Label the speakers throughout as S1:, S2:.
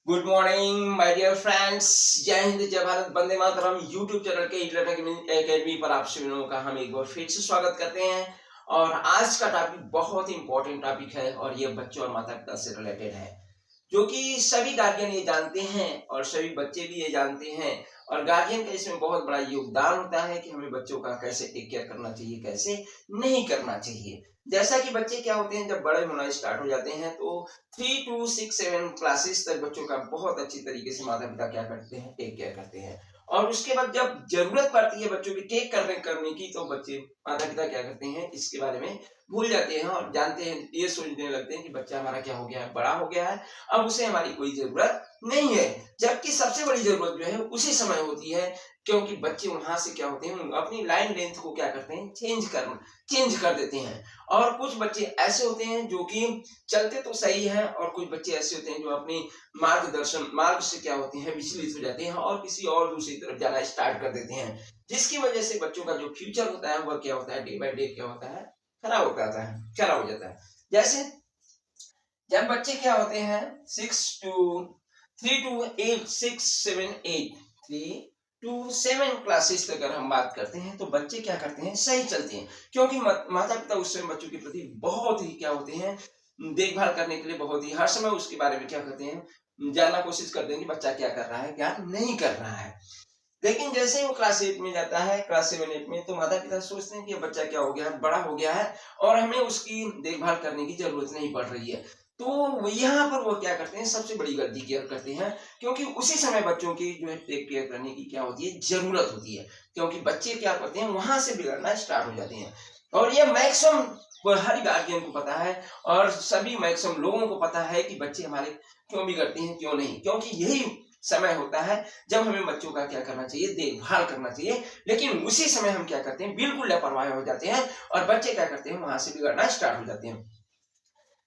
S1: Good morning my dear friends. जय हिंद जय भारत वंदे मातरम। यूट्यूब चैनल के एकेडमी पर आप सभी लोगों का हम एक बार फिर से स्वागत करते हैं। और आज का टॉपिक बहुत ही इंपॉर्टेंट टॉपिक है और ये बच्चों और माता पिता से रिलेटेड है, जो कि सभी गार्जियन ये जानते हैं और सभी बच्चे भी ये जानते हैं। और गार्जियन का इसमें बहुत बड़ा योगदान होता है कि हमें बच्चों का कैसे टेक केयर करना चाहिए, कैसे नहीं करना चाहिए। जैसा कि बच्चे क्या होते हैं, जब बड़े होना स्टार्ट हो जाते हैं तो 3 to 6 7 क्लासेस तक बच्चों का बहुत अच्छी तरीके से माता पिता क्या करते हैं, टेक केयर करते हैं। और उसके बाद जब जरूरत पड़ती है बच्चों की टेक करने की, तो बच्चे माता पिता क्या करते हैं, इसके बारे में भूल जाते हैं और जानते हैं, ये सोचने लगते हैं कि बच्चा हमारा क्या हो गया है, बड़ा हो गया है, अब उसे हमारी कोई जरूरत नहीं है। जबकि सबसे बड़ी जरूरत जो है उसी समय होती है, क्योंकि बच्चे वहां से क्या होते हैं, अपनी लाइन लेंथ को क्या करते हैं, चेंज कर देते हैं। और कुछ बच्चे ऐसे होते हैं जो कि चलते तो सही है, और कुछ बच्चे ऐसे होते हैं जो अपनी मार्ग से क्या होते हैं, विचलित हो जाते हैं और किसी और दूसरी तरफ जाना स्टार्ट कर देते हैं, जिसकी वजह से बच्चों का जो फ्यूचर होता है वह क्या होता है, डे बाय डे क्या होता है, खराब हो जाता है। जैसे जब बच्चे क्या होते हैं, 3 to 7 क्लासेस तक अगर हम बात करते हैं, तो बच्चे क्या करते हैं, सही चलते हैं, क्योंकि माता पिता उस समय बच्चों के प्रति बहुत ही क्या होते हैं, देखभाल करने के लिए बहुत ही हर समय उसके बारे में क्या करते हैं, जानना कोशिश करते हैं कि बच्चा क्या कर रहा है, क्या नहीं कर रहा है। लेकिन जैसे ही वो क्लास 8 में जाता है, क्लास 7 8 में, तो माता पिता सोचते हैं कि बच्चा क्या हो गया है, बड़ा हो गया है और हमें उसकी देखभाल करने की जरूरत नहीं पड़ रही है। तो यहाँ पर वो क्या करते हैं, सबसे बड़ी गलती क्या करते हैं, क्योंकि उसी समय बच्चों की जो है टेक केयर करने की क्या होती है, जरूरत होती है। क्योंकि बच्चे क्या करते हैं, वहां से बिगड़ना स्टार्ट हो जाते हैं। और ये मैक्सिमम हर गार्जियन को पता है और सभी मैक्सिमम लोगों को पता है कि बच्चे हमारे क्यों बिगड़ते हैं, क्यों नहीं, क्योंकि यही समय होता है जब हमें बच्चों का क्या करना चाहिए, देखभाल करना चाहिए। लेकिन उसी समय हम क्या करते हैं, बिल्कुल लापरवाह हो जाते हैं और बच्चे क्या करते हैं, वहां से बिगड़ना स्टार्ट हो जाते हैं।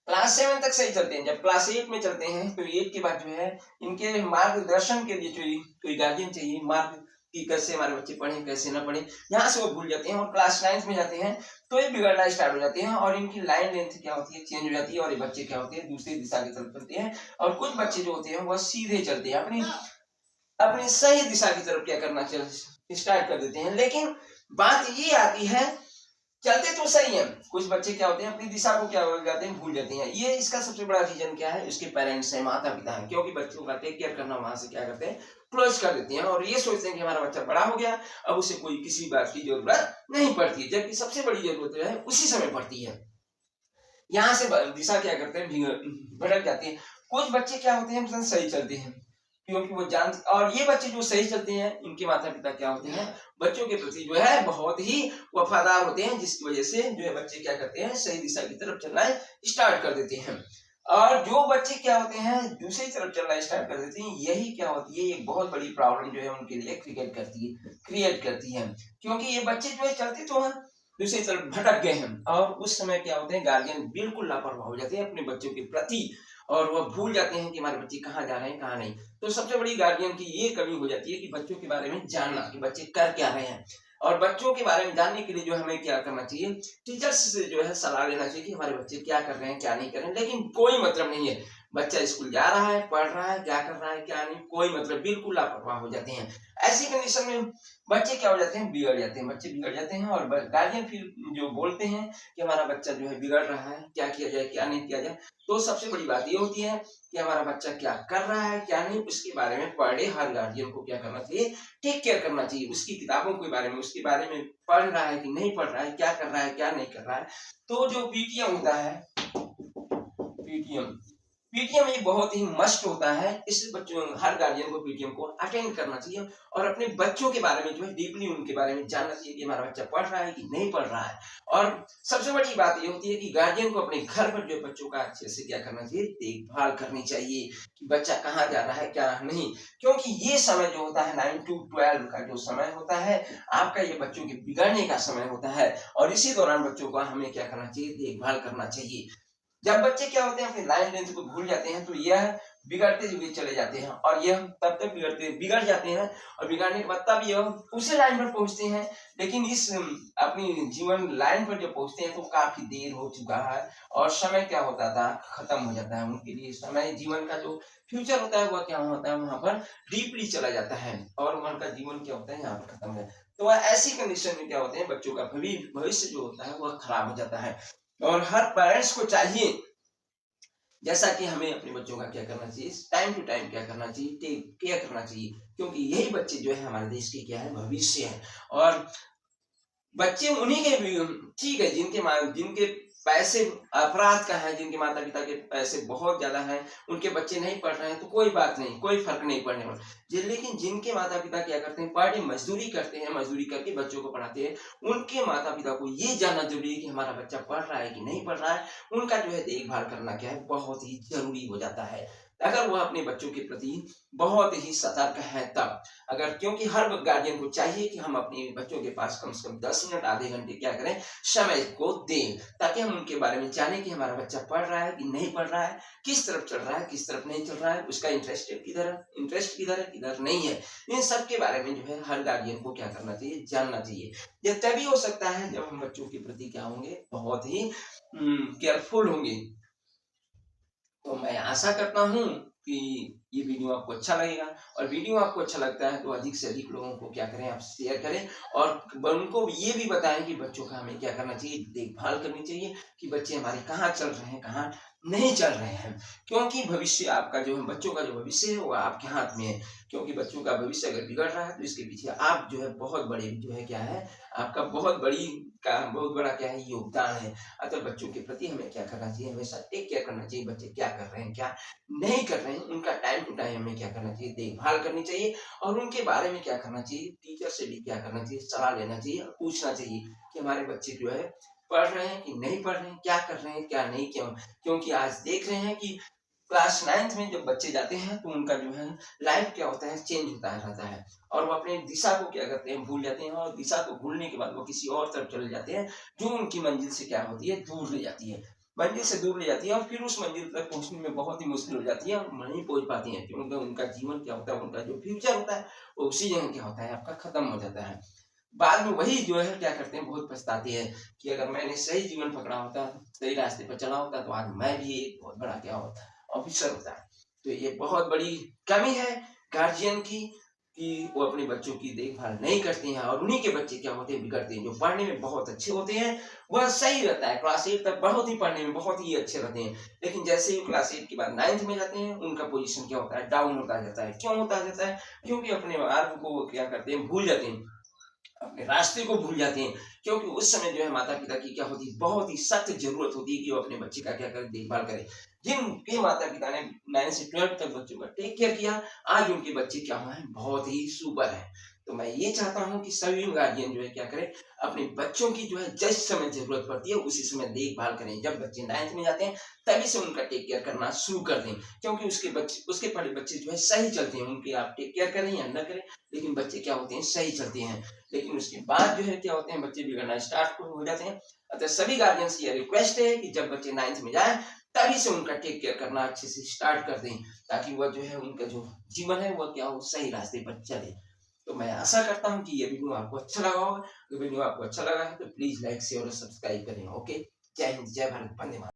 S1: क्लास 7 तक सही चलते हैं, जब क्लास 8 में चलते हैं तो 8 के बाद जो है, इनके मार्गदर्शन के लिए कोई गार्जियन चाहिए, मार्ग कि कैसे हमारे बच्चे पढ़े कैसे ना पढ़े, यहाँ से वो भूल जाते हैं। और क्लास 9 में जाते हैं तो ये बिगड़ना स्टार्ट हो जाते हैं और इनकी लाइन लेंथ क्या होती है, चेंज हो जाती है और ये बच्चे क्या होते हैं, दूसरी दिशा की तरफ चलते हैं। और कुछ बच्चे जो होते हैं वह सीधे चलते हैं, अपनी अपनी सही दिशा की तरफ क्या करना स्टार्ट कर देते हैं। लेकिन बात ये आती है, चलते तो सही है, कुछ बच्चे क्या होते हैं, अपनी दिशा को क्या हो जाते हैं, भूल जाते हैं। ये इसका सबसे बड़ा रीजन क्या है, उसके पेरेंट्स हैं, माता पिता हैं, क्योंकि बच्चों का टेक केयर करना वहां से क्या करते हैं, क्लोज कर देते हैं और ये सोचते हैं कि हमारा बच्चा बड़ा हो गया, अब उसे कोई किसी बात की जरूरत नहीं पड़ती है। जबकि सबसे बड़ी जरूरत जो है उसी समय पड़ती है। यहाँ से दिशा क्या करते हैं, भटक जाती है। कुछ बच्चे क्या होते हैं, मतलब सही चलते हैं, क्योंकि वो जान, और ये बच्चे जो सही चलते हैं, इनके माता पिता क्या होते हैं, बच्चों के प्रति जो है बहुत ही वफादार होते हैं, जिसकी वजह से जो है बच्चे क्या करते हैं, सही दिशा की तरफ चलना स्टार्ट कर देते हैं। और जो बच्चे क्या होते हैं, दूसरी तरफ चलना स्टार्ट कर देते हैं, यही क्या होती है, एक बहुत बड़ी प्रॉब्लम जो है उनके लिए क्रिएट करती है। क्योंकि ये बच्चे जो है चलते तो हैं, दूसरी तरफ भटक गए हैं और उस समय क्या होते हैं, गार्जियन बिल्कुल लापरवाह हो जाते हैं अपने बच्चों के प्रति और वह भूल जाते हैं कि हमारे बच्चे कहाँ जा रहे हैं, कहाँ नहीं। तो सबसे बड़ी गार्जियन की ये कमी हो जाती है कि बच्चों के बारे में जानना, कि बच्चे कर क्या रहे हैं। और बच्चों के बारे में जानने के लिए जो हमें क्या करना चाहिए, टीचर्स से जो है सलाह लेना चाहिए कि हमारे बच्चे क्या कर रहे हैं, क्या नहीं कर रहे हैं। लेकिन कोई मतलब नहीं है, बच्चा स्कूल जा रहा है, पढ़ रहा है, क्या कर रहा है क्या नहीं, कोई मतलब, बिल्कुल लापरवाह हो जाते हैं। ऐसी कंडीशन में बच्चे क्या हो जाते हैं, बिगड़ जाते हैं, बच्चे बिगड़ जाते हैं। और गार्जियन फिर जो बोलते हैं कि हमारा बच्चा जो है बिगड़ रहा है, क्या किया जाए क्या नहीं किया जाए। तो सबसे बड़ी बात ये होती है कि हमारा बच्चा क्या कर रहा है क्या नहीं, उसके बारे में पर डे हर गार्जियन को क्या करना चाहिए, टेक केयर करना चाहिए। उसकी किताबों के बारे में, उसके बारे में पढ़ रहा है कि नहीं पढ़ रहा है, क्या कर रहा है क्या नहीं कर रहा है। तो जो पीटीएम होता है, पीटीएम पीटीएम एक बहुत ही मस्ट होता है, इस बच्चों हर गार्जियन को पीटीएम को अटेंड करना चाहिए और अपने बच्चों के बारे में जो है डीपली उनके बारे में जानना चाहिए कि हमारा बच्चा पढ़ रहा है कि नहीं पढ़ रहा है। और सबसे बड़ी बात ये होती है कि गार्जियन को अपने घर पर जो बच्चों का अच्छे से क्या करना चाहिए, देखभाल करनी चाहिए कि बच्चा कहाँ जा रहा है क्या नहीं। क्योंकि ये समय जो होता है 9 to 12 का जो समय होता है, आपका ये बच्चों के बिगड़ने का समय होता है और इसी दौरान बच्चों को हमें क्या करना चाहिए, देखभाल करना चाहिए। जब बच्चे क्या होते हैं अपनी लाइन लेंथ को भूल जाते हैं तो यह बिगड़ते हुए चले जाते हैं और यह तब तक बिगड़ जाते हैं और बिगड़ने के बाद तब यह उसी लाइन पर पहुंचते हैं। लेकिन इस अपनी जीवन लाइन पर जब पहुंचते हैं तो काफी देर हो चुका है और समय क्या होता था खत्म हो जाता है उनके लिए। समय जीवन का जो फ्यूचर होता है वह क्या होता है वहां पर डीपली चला जाता है और उनका जीवन क्या होता है यहाँ पर खत्म है। तो ऐसी कंडीशन में क्या होते हैं बच्चों का भविष्य जो होता है वह खराब हो जाता है। और हर पेरेंट्स को चाहिए जैसा कि हमें अपने बच्चों का क्या करना चाहिए, टाइम टू टाइम क्या करना चाहिए, टेक केयर करना चाहिए, क्योंकि यही बच्चे जो है हमारे देश के क्या है भविष्य है। और बच्चे उन्हीं के भी ठीक है जिनके पैसे अपराध का है, जिनके माता पिता के पैसे बहुत ज्यादा हैं, उनके बच्चे नहीं पढ़ रहे हैं तो कोई बात नहीं, कोई फर्क नहीं पड़ने वाला। लेकिन जिनके माता पिता क्या करते हैं पढ़े मजदूरी करते हैं, मजदूरी करके बच्चों को पढ़ाते हैं, उनके माता पिता को ये जानना जरूरी है कि हमारा बच्चा पढ़ रहा है कि नहीं पढ़ रहा है। उनका जो है देखभाल करना क्या है बहुत ही जरूरी हो जाता है अगर वह अपने बच्चों के प्रति बहुत ही सतर्क है तब। अगर क्योंकि हर गार्जियन को चाहिए कि हम अपने बच्चों के पास कम से कम 10 मिनट आधे घंटे क्या करें समय को दें, ताकि हम उनके बारे में जानें कि हमारा बच्चा पढ़ रहा है कि नहीं पढ़ रहा है, किस तरफ चल रहा है किस तरफ नहीं चल रहा है, उसका इंटरेस्ट किधर है किधर नहीं है। इन सब के बारे में जो है हर गार्जियन को क्या करना चाहिए जानना चाहिए। यह तभी हो सकता है जब हम बच्चों के प्रति क्या होंगे बहुत ही केयरफुल होंगे। तो मैं आशा करता हूँ कि ये वीडियो आपको अच्छा लगेगा और वीडियो आपको अच्छा लगता है तो अधिक से अधिक लोगों को क्या करें आप शेयर करें और उनको ये भी बताएं कि बच्चों का हमें क्या करना चाहिए, देखभाल करनी चाहिए कि बच्चे हमारे कहाँ चल रहे हैं कहाँ नहीं चल रहे हैं। क्योंकि भविष्य आपका जो है बच्चों का जो भविष्य है वो आपके हाथ में है। क्योंकि बच्चों का भविष्य अगर बिगड़ रहा है तो इसके पीछे आप जो है बहुत बड़े जो है क्या है आपका बहुत बड़ा क्या है योगदान है। अतः बच्चों के प्रति हमें क्या करना चाहिए, हमेशा टेक केयर करना चाहिए, बच्चे क्या कर रहे हैं क्या नहीं कर रहे हैं उनका टाइम टू टाइम हमें क्या करना चाहिए देखभाल करनी चाहिए और उनके बारे में क्या करना चाहिए टीचर से भी क्या करना चाहिए सलाह लेना चाहिए और पूछना चाहिए कि हमारे बच्चे जो है पढ़ रहे हैं कि नहीं पढ़ रहे हैं, क्या कर रहे हैं क्या नहीं। क्योंकि आज देख रहे हैं कि क्लास 9th में जब बच्चे जाते हैं तो उनका जो है लाइफ क्या होता है चेंज होता रहता है और वो अपनी दिशा को क्या करते हैं भूल जाते हैं और दिशा को भूलने के बाद वो किसी और तरफ चले जाते हैं जो उनकी मंजिल से क्या होती है दूर ले जाती है, मंजिल से दूर ले जाती है और फिर उस मंजिल तक पहुंचने में बहुत ही मुश्किल हो जाती है और नहीं पहुंच पाती है क्योंकि उनका जीवन क्या होता है उनका जो फ्यूचर होता है वो उसी जगह क्या होता है आपका खत्म हो जाता है। बाद में वही जो है क्या करते हैं बहुत पछताते हैं कि अगर मैंने सही जीवन पकड़ा होता सही रास्ते पर चला होता तो आज मैं भी एक बहुत बड़ा क्या होता ऑफिसर होता है। तो ये बहुत बड़ी कमी है गार्जियन की कि वो अपने बच्चों की देखभाल नहीं करते हैं और उन्हीं के बच्चे क्या होते हैं बिगड़ते हैं। जो पढ़ने में बहुत अच्छे होते हैं वह सही रहता है, क्लास 8 तक बहुत ही पढ़ने में बहुत ही अच्छे रहते हैं, लेकिन जैसे ही क्लास 8 के बाद 9th में जाते हैं उनका पोजीशन क्या होता है डाउन होता जाता है। क्यों होता जाता है, क्योंकि अपने मार्ग को वो क्या करते हैं भूल जाते हैं, अपने रास्ते को भूल जाते हैं। क्योंकि उस समय जो है माता पिता की क्या होती है बहुत ही सख्त जरूरत होती है कि वो अपने बच्चे का क्या करें देखभाल करें। जिनके माता पिता ने 9 से 12 तक बच्चों का टेक केयर किया आज उनके बच्चे क्या हुए हैं बहुत ही सुपर है। तो मैं ये चाहता हूँ कि सभी गार्जियन जो है क्या करें अपने बच्चों की जो है जिस समय जरूरत पड़ती है उसी समय देखभाल करें। जब बच्चे 9th में जाते हैं तभी से उनका टेक केयर करना शुरू कर दें, क्योंकि उसके पहले बच्चे जो है सही चलते हैं, उनके आप टेक केयर करें या न करें लेकिन बच्चे क्या होते हैं सही चलते हैं। लेकिन उसके बाद जो है क्या होते हैं बच्चे बिगड़ना स्टार्ट हो जाते हैं। अतः सभी गार्जियन से यह रिक्वेस्ट है कि जब बच्चे 9th में जाए तभी से उनका टेक केयर करना अच्छे से स्टार्ट कर दें ताकि वह जो है उनका जो जीवन है वह क्या हो सही रास्ते पर चले। तो मैं आशा करता हूँ कि ये वीडियो आपको अच्छा लगा होगा। अगर वीडियो आपको अच्छा लगा है तो प्लीज लाइक शेयर और सब्सक्राइब करें। ओके, जय हिंद जय भारत, वंदे मातरम।